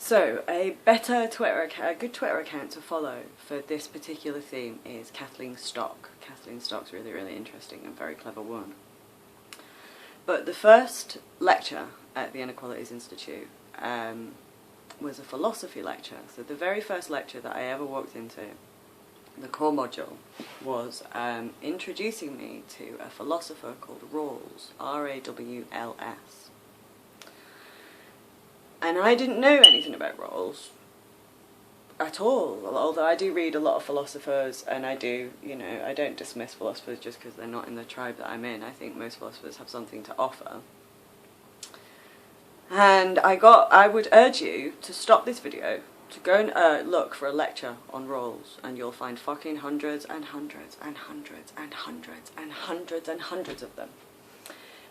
So, a good Twitter account to follow for this particular theme is Kathleen Stock. Kathleen Stock's really, really interesting and very clever woman. But the first lecture at the Inequalities Institute was a philosophy lecture. So the very first lecture that I ever walked into, the core module, was introducing me to a philosopher called Rawls, R-A-W-L-S. And I didn't know anything about Rawls at all, although I do read a lot of philosophers, and I do, I don't dismiss philosophers just because they're not in the tribe that I'm in. I think most philosophers have something to offer. And I would urge you to stop this video, to go and look for a lecture on Rawls, and you'll find fucking hundreds and hundreds and hundreds and hundreds and hundreds and hundreds of them.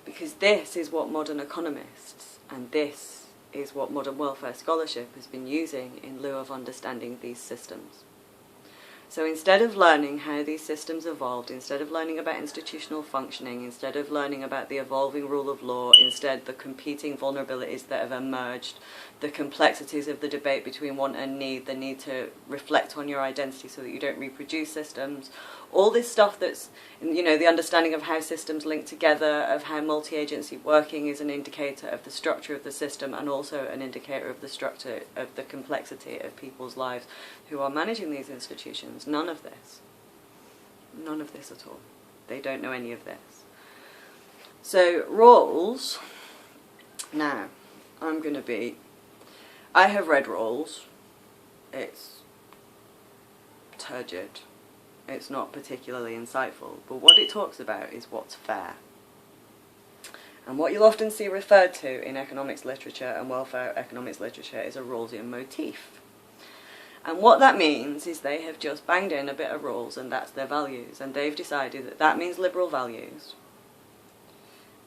Because this is what modern economists, and this is what modern welfare scholarship has been using in lieu of understanding these systems. So instead of learning how these systems evolved, instead of learning about institutional functioning, instead of learning about the evolving rule of law, instead the competing vulnerabilities that have emerged, the complexities of the debate between want and need, the need to reflect on your identity so that you don't reproduce systems, all this stuff that's, the understanding of how systems link together, of how multi-agency working is an indicator of the structure of the system and also an indicator of the structure of the complexity of people's lives who are managing these institutions. None of this. None of this at all. They don't know any of this. So, Rawls, now, I have read Rawls. It's turgid. It's not particularly insightful, but what it talks about is what's fair. And what you'll often see referred to in economics literature and welfare economics literature is a Rawlsian motif. And what that means is they have just banged in a bit of Rawls and that's their values, and they've decided that that means liberal values,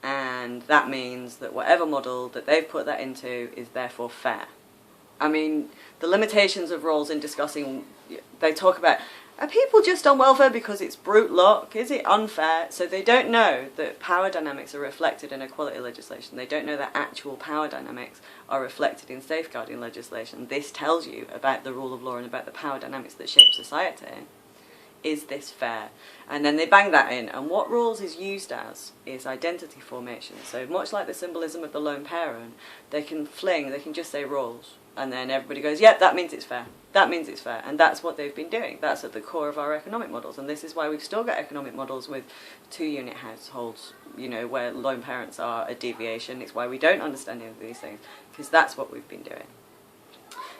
and that means that whatever model that they've put that into is therefore fair. I mean, the limitations of Rawls in discussing, they talk about, are people just on welfare because it's brute luck? Is it unfair? So they don't know that power dynamics are reflected in equality legislation. They don't know that actual power dynamics are reflected in safeguarding legislation. This tells you about the rule of law and about the power dynamics that shape society. Is this fair? And then they bang that in, and what Rawls is used as is identity formation. So much like the symbolism of the lone parent, they can just say Rawls, and then everybody goes, yep, that means it's fair. That means it's fair, and that's what they've been doing. That's at the core of our economic models, and this is why we've still got economic models with 2-unit households, where lone parents are a deviation. It's why we don't understand any of these things, because that's what we've been doing.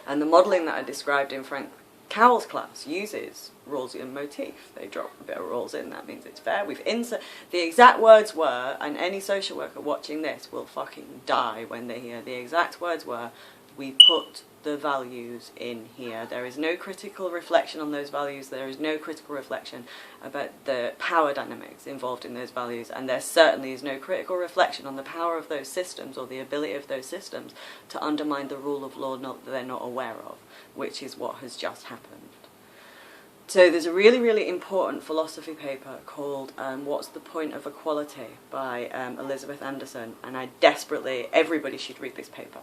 And the modelling that I described in Frank Cowell's class uses Rawlsian motif. They drop a bit of Rawls in, that means it's fair. The exact words were, and any social worker watching this will fucking die when they hear the exact words were, we put the values in here. There is no critical reflection on those values. There is no critical reflection about the power dynamics involved in those values, and there certainly is no critical reflection on the power of those systems or the ability of those systems to undermine the rule of law that they're not aware of, which is what has just happened. So there's a really, really important philosophy paper called What's the Point of Equality by Elizabeth Anderson, and everybody should read this paper.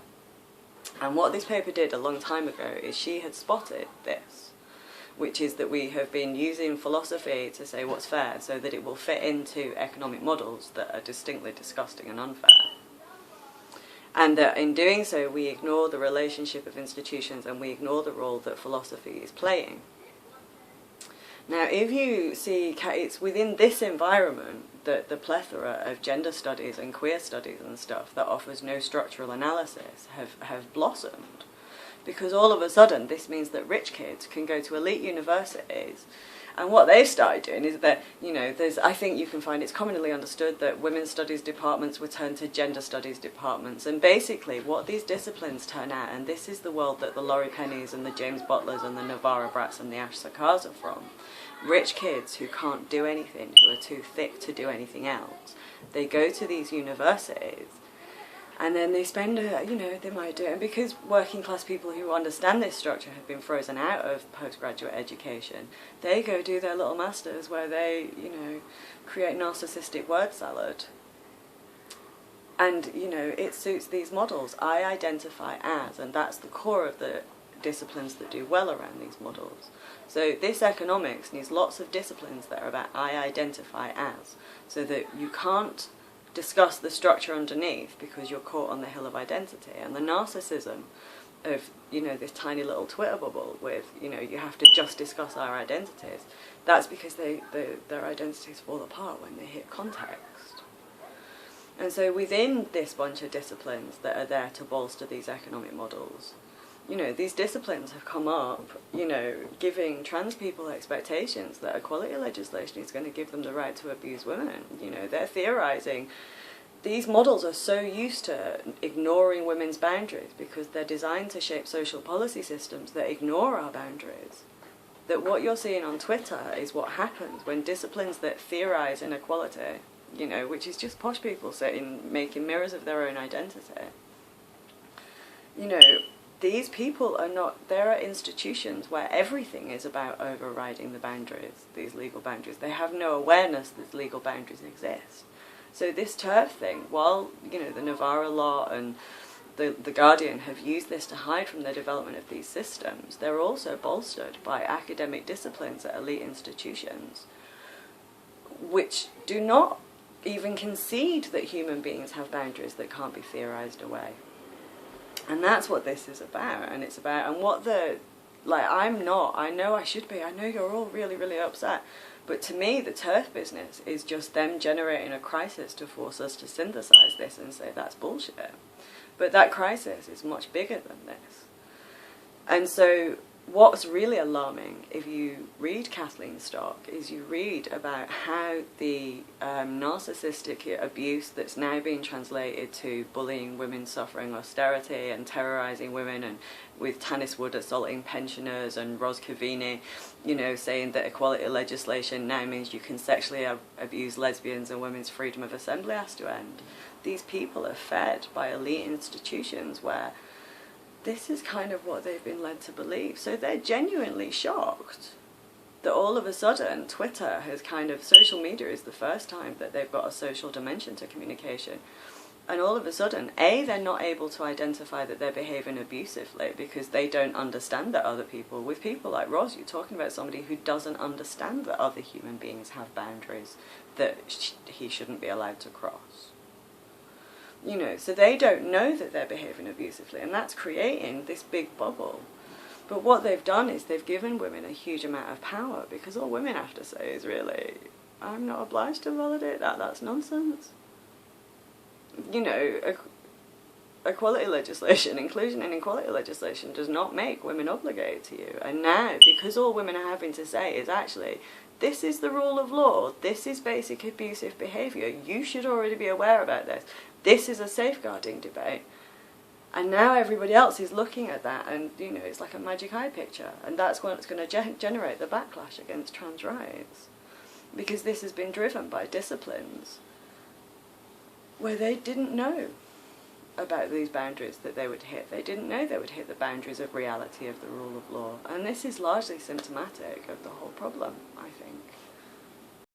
And what this paper did a long time ago is she had spotted this, which is that we have been using philosophy to say what's fair so that it will fit into economic models that are distinctly disgusting and unfair. And that in doing so we ignore the relationship of institutions and we ignore the role that philosophy is playing. Now, if you see, it's within this environment that the plethora of gender studies and queer studies and stuff that offers no structural analysis have blossomed. Because all of a sudden, this means that rich kids can go to elite universities, and what they've started doing is that, I think you can find it's commonly understood that women's studies departments were turned to gender studies departments, and basically what these disciplines turn out, and this is the world that the Laurie Pennies and the James Butlers and the Navarra Bratts and the Ash Sakars are from. Rich kids who can't do anything, who are too thick to do anything else, they go to these universities and then they spend, they might do it. And because working class people who understand this structure have been frozen out of postgraduate education, they go do their little masters where they, create narcissistic word salad. And, you know, it suits these models. I identify as, and that's the core of the disciplines that do well around these models. So this economics needs lots of disciplines that are about I identify as, so that you can't discuss the structure underneath because you're caught on the hill of identity. And the narcissism of, you know, this tiny little Twitter bubble with, you know, you have to just discuss our identities, that's because their identities fall apart when they hit context. And so within this bunch of disciplines that are there to bolster these economic models, you know, these disciplines have come up, you know, giving trans people expectations that equality legislation is going to give them the right to abuse women. You know, they're theorising. These models are so used to ignoring women's boundaries because they're designed to shape social policy systems that ignore our boundaries, that what you're seeing on Twitter is what happens when disciplines that theorise inequality, you know, which is just posh people sitting, making mirrors of their own identity. You know, these people are not, there are institutions where everything is about overriding the boundaries, these legal boundaries. They have no awareness that legal boundaries exist. So this TERF thing, while, you know, the Navarra law and the Guardian have used this to hide from the development of these systems, they're also bolstered by academic disciplines at elite institutions, which do not even concede that human beings have boundaries that can't be theorised away. And that's what this is about, and it's about, and what the, like, I'm not, I know I should be, I know you're all really, really upset, but to me the TERF business is just them generating a crisis to force us to synthesise this and say that's bullshit. But that crisis is much bigger than this. And so what's really alarming, if you read Kathleen Stock, is you read about how the narcissistic abuse that's now being translated to bullying women suffering austerity and terrorising women, and with Tanis Wood assaulting pensioners and Ros Cavini, you know, saying that equality legislation now means you can sexually abuse lesbians and women's freedom of assembly has to end. These people are fed by elite institutions where this is kind of what they've been led to believe. So they're genuinely shocked that all of a sudden Twitter has kind of, social media is the first time that they've got a social dimension to communication. And all of a sudden, A, they're not able to identify that they're behaving abusively because they don't understand that other people, with people like Ros, you're talking about somebody who doesn't understand that other human beings have boundaries that he shouldn't be allowed to cross. You know, so they don't know that they're behaving abusively, and that's creating this big bubble. But what they've done is they've given women a huge amount of power, because all women have to say is really, I'm not obliged to validate that, that's nonsense. You know, equality legislation, inclusion and equality legislation does not make women obligated to you. And now, because all women are having to say is actually, this is the rule of law, this is basic abusive behaviour, you should already be aware about this, this is a safeguarding debate. And now everybody else is looking at that, and, you know, it's like a magic eye picture, and that's what's going to generate the backlash against trans rights. Because this has been driven by disciplines where they didn't know about these boundaries that they would hit. They didn't know they would hit the boundaries of reality of the rule of law. And this is largely symptomatic of the whole problem, I think.